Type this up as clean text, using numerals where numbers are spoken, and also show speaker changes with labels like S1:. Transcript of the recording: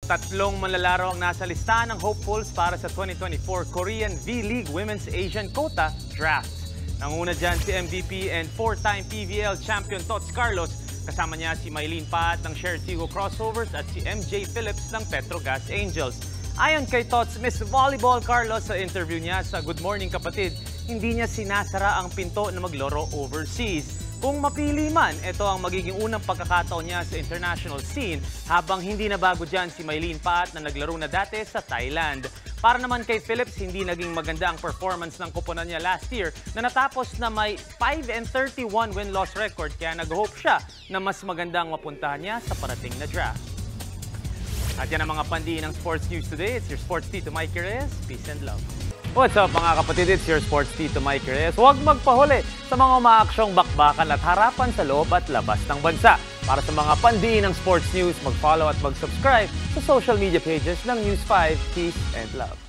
S1: Tatlong manlalaro ang nasa listahan ng hopefuls para sa 2024 Korean V-League Women's Asian Quota Draft. Nanguna dyan si MVP and 4-time PVL champion Tots Carlos. Kasama niya si Mylene Pat ng Share Tigo Crossovers at si MJ Phillips ng Petrogas Angels. Ayon kay Tots Miss Volleyball Carlos sa interview niya sa Good Morning Kapatid, hindi niya sinasara ang pinto na maglaro overseas. Kung mapili man, ito ang magiging unang pagkakataon niya sa international scene habang hindi na bago dyan si Mylene Pat na naglaro na dati sa Thailand. Para naman kay Phillips, hindi naging maganda ang performance ng koponan niya last year na natapos na may 5-31 win-loss record kaya nag-hope siya na mas magandang mapuntahan niya sa parating na draft. At yan ang mga pandiin ng Sports News today. It's your Sports Tito Mike Reyes. Peace and love. What's up mga kapatid? It's your Sports Tito Mike Reyes. Huwag magpahuli sa mga umaaksyong bakbakan at harapan sa loob at labas ng bansa. Para sa mga pandiin ng Sports News, mag-follow at mag-subscribe sa social media pages ng News 5. Peace and love.